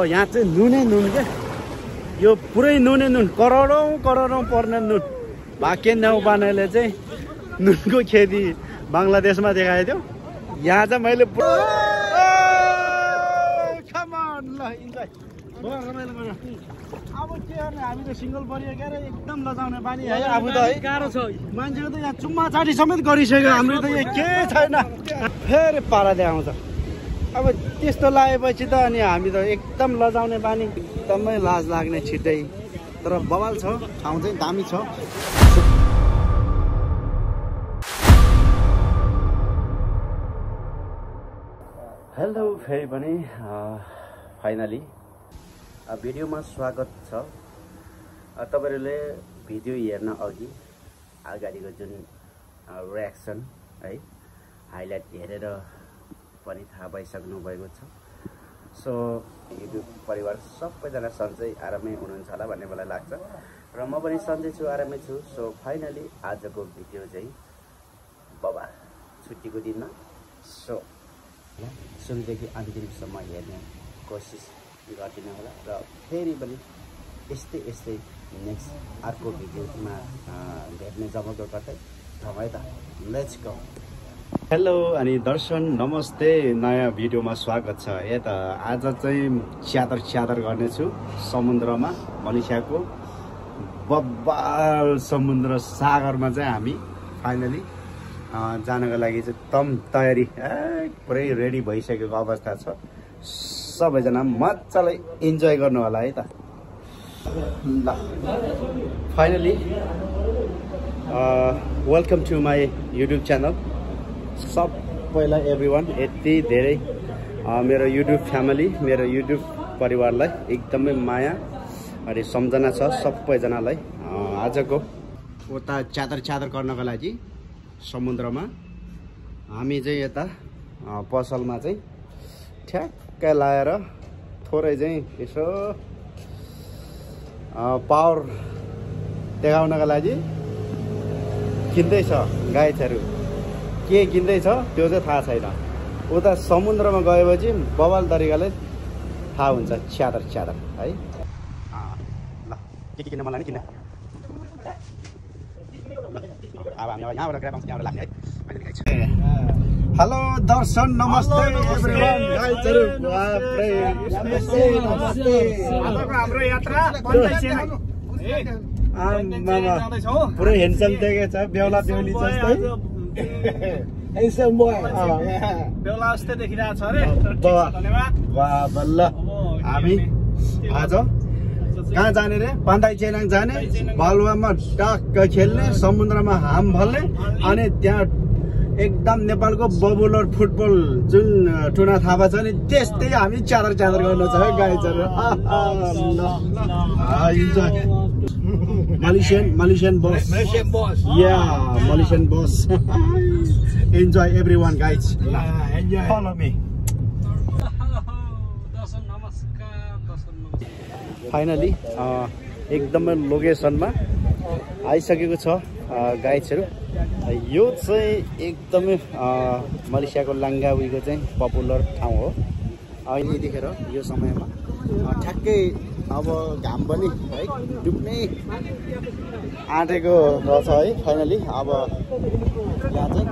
यहाँ चाहिँ नुनै नुन क्या यो पुरै नुनै नुन करोडौँ करोडौँ पर्ने नुन भाग्य नेउपानेले चाहिँ नुनको खेती बङ्गलादेशमा देखाएको थियो यहाँ चाहिँ मैले अब के गर्ने हामी त सिङ्गल परियो क्या एकदम लजाउने बानी है अब त है गाह्रो छ मान्छेको त यहाँ चुम्मा चाटी समेत गरिसक्यो हाम्रो त यहाँ केही छैन फेरि पारा देखाउँछ अब त्यस्तो लागेपछि त अनि हामी त एकदम लजाउने बानी एकदमै लाज लाग्ने छिट्टै तर बवाल छ ठाउँ चाहिँ दामी छ हेलो फेरि पनि फाइनली भिडियोमा स्वागत छ तपाईहरुले भिडियो हेर्न अघि अगाडिको जुन रियाक्सन है हाइलाइट हेरेर पनि थाहा पाइसक्नु भएको छ सो युट्युब परिवार सबैजना सन्चै आरामै हुनुहुन्छ होला भन्ने मलाई लाग्छ र म पनि सन्चै छु आरामै छु सो फाइनली आजको भिडियो चाहिँ बबा छुट्टीको दिनमा सो सुरुदेखि अन्तिमसम्म हेर्ने कोसिस गर्दिनु होला र फेरि पनि यस्तै नेक्स्ट अर्को भिडियोमा भेट्ने जमको गर्दै है त लेट्स गो हेलो अनि दर्शन नमस्ते नयाँ भिडियोमा स्वागत छ यता आज चाहिँ च्यादर गर्नेछु समुद्रमा मलेसियाको बब्बाल समुद्र सागरमा चाहिँ हामी फाइनली जानको लागि चाहिँ तम तयारी पुरै रेडी भइसकेको अवस्था छ सबैजना मजाले इन्जोय गर्नु होला है त ल finally welcome to my YouTube channel सबैलाई एभ्रिवान यति धेरै मेरो युट्युब फ्यामिली मेरो युट्युब परिवारलाई एकदमै माया अनि सम्झना छ सबैजनालाई आजको उता च्यादर गर्नको लागि समुद्रमा हामी चाहिँ यता पसलमा चाहिँ ठ्याक्कै लाएर थोरै चाहिँ यसो पावर देखाउनका लागि किन्दैछ गाइडहरू के किन्दैछ त्यो चाहिँ थाहा छैन उता समुद्रमा गएपछि बवाल तरिकाले थाहा हुन्छ च्यादर है ल के किन्न मलाई नि किन्न अब हामी यहाँबाट ग्राफ आउँछ त्यहाँबाट लाग्ने है हेलो दर्शन नमस्ते एभ्रिवान गाइजहरु नमस्ते हाम्रो यात्रा पुरै हेन्डसम देखेको छ बेहुला बेहुली जस्तै हेन्डसम बोय बेहुला जस्तै देखिरहेको छ अरे धन्यवाद वाह बल्ल हामी आज कहाँ जाने रे पान्दाई चेनाङ जाने बालुवामा टक्क खेल्ने समुद्रमा हाम भल्ने अनि त्यहाँ एकदम नेपालको बबुलर फुटबल जुन टुर्ना थाहा छ नि त्यस्तै हामी च्यादर गर्न छ है गाइजहरु Malaysian boss enjoy everyone guys follow me finally एकदमै लोकेसनमा आइसकेको छ गाइड्सहरु यो चाहिँ एकदमै मलेसियाको लाङ्गावीको चाहिँ पपुलर ठाउँ हो अहिले देखेर यो समयमा ठ्याक्कै अब घाम पनि है डुब्ने आँटेको रहेछ है फाइनली अब यहाँ चाहिँ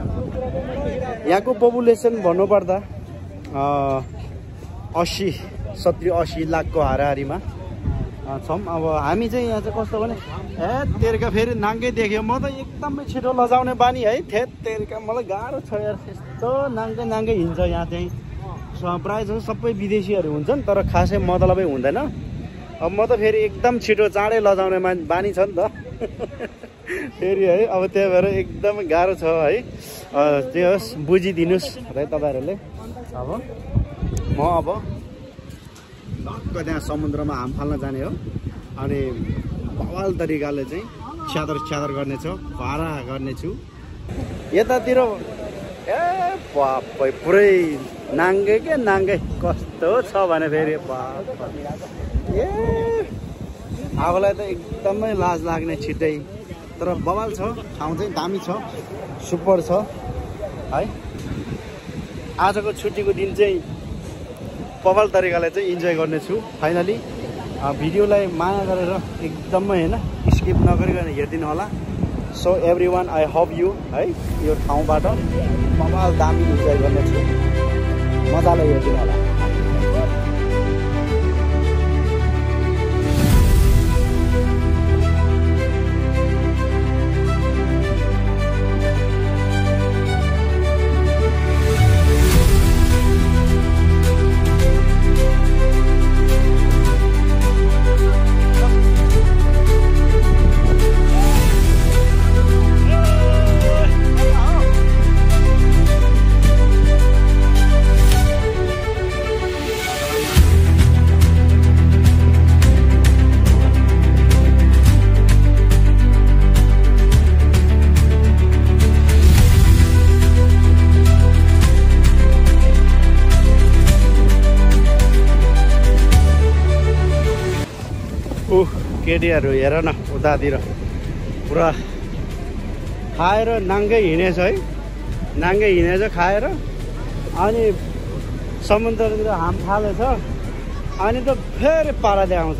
यहाँको पपुलेसन भन्नुपर्दा 70-80 लाखको हाराहारीमा छौँ अब हामी चाहिँ यहाँ चाहिँ कस्तो भने तेर्का फेरि नाङ्गै देख्यो म त एकदमै छिटो लजाउने बानी है तेर्का मलाई गाह्रो छ यार यस्तो नाङ्गै हिँड्छ यहाँ चाहिँ प्रायः जस्तो सबै विदेशीहरू हुन्छन् तर खासै मतलबै हुँदैन अब म त फेरि एकदम छिटो चाँडै लजाउने बानी छ नि त फेरि है अब त्यही भएर एकदम गाह्रो छ है त्यो होस् बुझिदिनुहोस् है तपाईँहरूले म अब त्यहाँ समुद्रमा हाम फाल्न जाने हो अनि बवाल तरिकाले चाहिँ च्यादर गर्नेछु भाडा गर्नेछु यतातिर पुरै नाङ्गै कस्तो छ भने फेरि आफूलाई त एकदमै लाज लाग्ने छिट्टै तर बवाल छ ठाउँ चाहिँ दामी छ सुपर छ है आजको छुट्टीको दिन चाहिँ पवल तरिकाले चाहिँ इन्जोय गर्नेछु फाइनली। भिडियोलाई माया गरेर एकदमै होइन स्किप नगरिकन हेरिदिनु होला। So every one I hope you है यो ठाउँबाट पवल दामी इन्जोय गर्नेछु, मजाले हेरिदिनु होला। केटीहरू हेर न उतातिर पुरा खाएर नाङ्गै हिँडेछ है, नाङ्गै हिँडेछ खाएर। अनि समुद्रतिर हाम फालेछ अनि त फेरि पाराले आउँछ।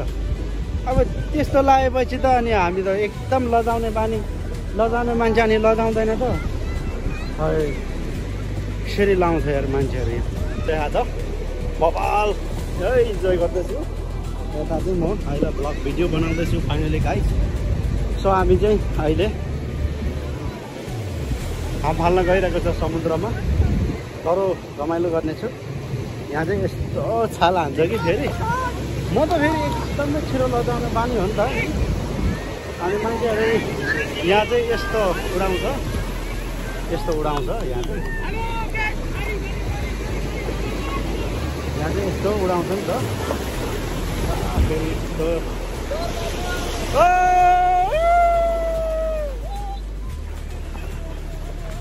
अब त्यस्तो लागेपछि त अनि हामी त एकदम लजाउने बानी, लजाउने मान्छे अनि लजाउँदैन त है, यसरी लाउँछ यार मान्छेहरू। त्यहाँ त बबाल है इन्जोय गर्दैछु। यता चाहिँ म अहिले ब्लग भिडियो बनाउँदैछु फाइनली गाइस। सो हामी चाहिँ अहिले हाम फाल्न गइरहेको छ समुद्रमा, तर रमाइलो गर्नेछु। यहाँ चाहिँ यस्तो छाल हान्छ कि फेरि म त फेरि एकदमै छिटो लजाउने बानी हो नि त। अनि मान्छेहरू यहाँ चाहिँ यस्तो उडाउँछ, यस्तो उडाउँछ। यहाँ चाहिँ यस्तो उडाउँछ नि त फेरि यस्तो।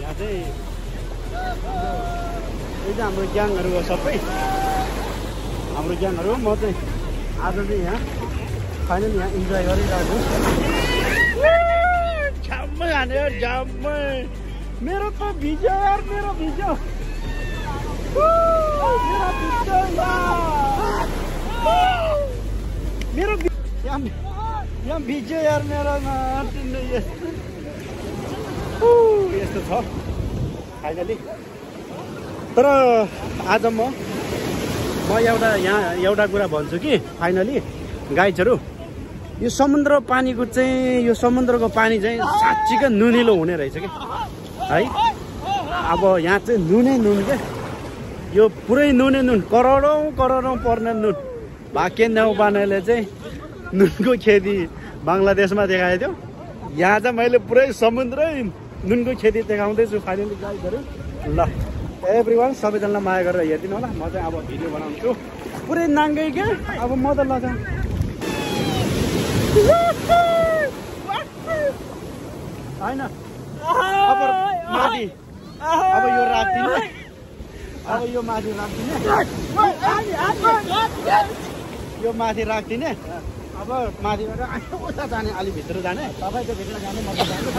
यहाँ चाहिँ यो चाहिँ हाम्रो ग्याङहरू हो, सबै हाम्रो ग्याङहरू। म चाहिँ आज चाहिँ यहाँ फाइनली यहाँ इन्जोय गरिरहेको छु। झ्याम्मै हाने यार, झ्याम्मै मेरो त भिज्यो यार, मेरो भिज्यो, मेरो यहाँ भिज्यो यार मेरोमा। यस्तो छ फाइनली। तर आज म एउटा कुरा भन्छु कि फाइनली गाइजहरू, यो समुद्र पानीको चाहिँ, यो समुद्रको पानी चाहिँ साँच्चीकै नुनिलो हुने रहेछ कि है। अब यहाँ चाहिँ नुनै नुन के, यो पुरै नुनै नुन, करोडौँ पर्ने नुन। भाग्य नेउपानेले चाहिँ नुनको खेती बङ्गलादेशमा देखाएको थियो, यहाँ चाहिँ मैले पुरै समुद्रै नुनको खेती देखाउँदैछु फाइनली गाइजहरू। ल एभ्रिवान सबैजनालाई माया गरेर हेरिदिनु होला। म चाहिँ अब भिडियो बनाउँछु पुरै नाङ्गै क्या। अब म त लगा होइन, अब माथि, अब यो राख्दिनँ, अब यो माथि राख्दिनँ, यो माथि राख्दिनँ। अब माथिबाट उता जाने, अलि भित्र जाने, तपाईँको भित्र जाने, म त जाने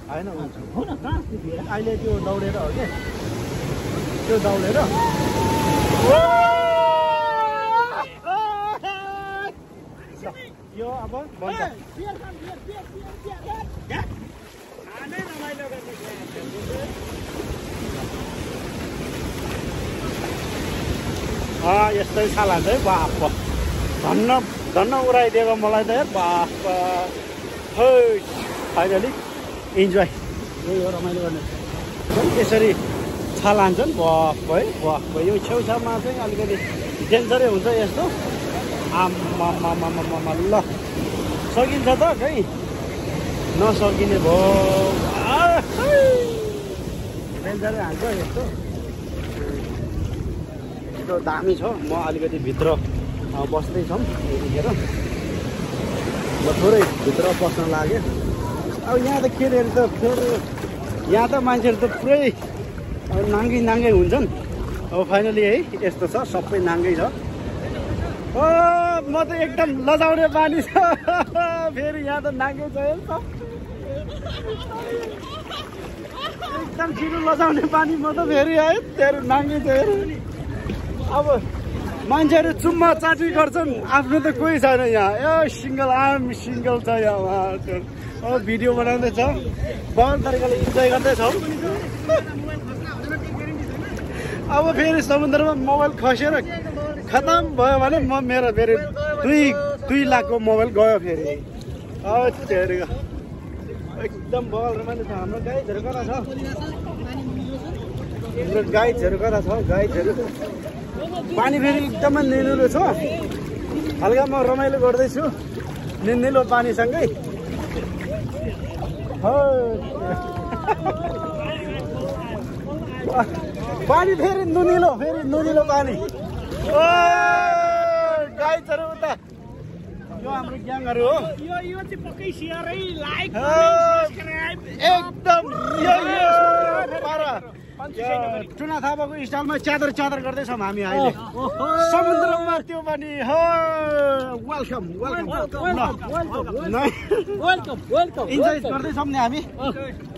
होइन। अहिले त्यो दौडेर हो क्या, त्यो दौडेर यो अब बन्छ। यस्तै छाल हान्छ है। बाप धन्न उडाइदिएको मलाई त यार, बाप है। फाइनली इन्जोय, यही हो रमाइलो गर्ने। यसरी छाल हान्छन् बाप है, बाप। यो छेउछाउमा चाहिँ अलिकति डेन्जरै हुन्छ यस्तो। आम्मामामामामा ल सकिन्छ त कहीँ नसकिने भयो, डेन्जरै हान्छ यस्तो। यस्तो दामी छ। म अलिकति भित्र बस्दैछौँ यतिखेर, म थोरै भित्र बस्न लाग्यो। अब यहाँ त केटीहरू त फेरि, यहाँ त मान्छेहरू त पुरै नाङ्गै हुन्छन्। अब फाइनली है यस्तो छ, सबै नाङ्गै छ। म त एकदम लजाउने बानी छ फेरि यहाँ त नाङ्गै छ। एकदम छिटो लजाउने पानी म त फेरि है तेरो नाङ्गे तेरो अब मान्छेहरू चुम्मा चाटी गर्छन् आफ्नो त कोही छैन यहाँ ए सिङ्गल आर्म सिङ्गल छ यहाँ अब भिडियो बनाउँदैछ बहुत तरिकाले इन्जोय गर्दैछौँ अब फेरि समुद्रमा मोबाइल खसेर खतम भयो भने म मेरो फेरि दुई लाखको मोबाइल गयो फेरि एकदम बगलमा छ हाम्रो गाइजहरू कता छ हाम्रो गाइजहरू कता छ गाइजहरू पानी फेरि एकदमै निलो छ हल्का म रमाइलो गर्दैछु निलो पानीसँगै पानी फेरि नुनिलो पानी ओ गाइजहरू उता यो हाम्रो ग्याङहरू हो यो चाहिँ पक्कै शेयर है लाइक सब्स्क्राइब एकदम यो पारा टुना थापाको स्टाइलमा च्यादर गर्दैछौँ हामी अहिले समुद्रमा त्यो पनि हो वेलकम इन्जोय गर्दैछौँ नि हामी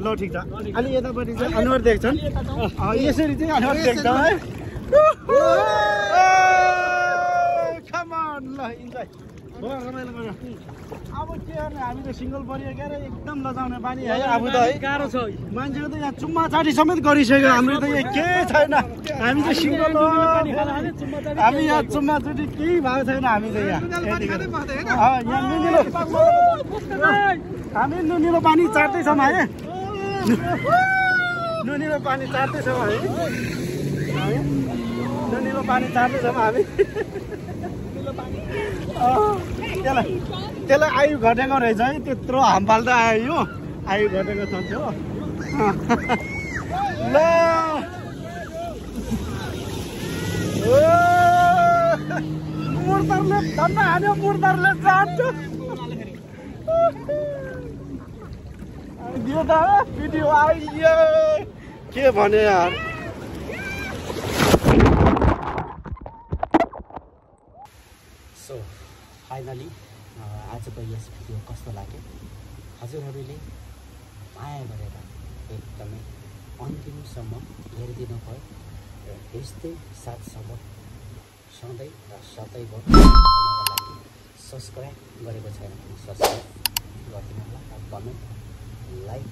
ल ठिक छ अलि यतापट्टि चाहिँ अनुहार देख्छन् यसरी चाहिँ अनुहार देख्छौँ है कम अन ल इन्जोय रमाइलो गर्यो अब के गर्ने हामी त सिङ्गल परियो क्या एकदम लजाउने बानी है अब त है गाह्रो छ मान्छेको त यहाँ चुम्मा चाटी समेत गरिसक्यो हाम्रो त यहाँ केही छैन हामी त सिङ्गल हो हामी यहाँ चुम्मा चाटी केही भएको छैन हामी त यहाँ हामी नुनिलो पानी चाट्दैछौँ है नुनिलो पानी चाट्दैछौँ है नुनिलो पानी चाट्दैछौँ हामी त्यसलाई आयु घटेको रहेछ है त्यत्रो हामफाल त आयो आयु घटेको छ त्यो ल मुर्दारले धन्न हान्यो मुर्दारले चाट्छ दियो त भिडियो आइयो के भने यार सो फाइनली आजको यस भिडियो कस्तो लाग्यो हजुरहरूले माया गरेर एकदमै अन्तिमसम्म हेरिदिनु भयो र यस्तै साथ सपोर्ट सधैँ र सदैव लागि सब्सक्राइब गरेको छैन भने सब्सक्राइब गरिदिनु होला र कमेन्ट लाइक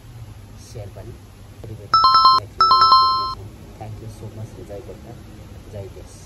सेयर पनि नेक्स्ट भिडियोमा भेट्नेछौँ थ्याङ्क यू सो मच जय गोर्खा जय देश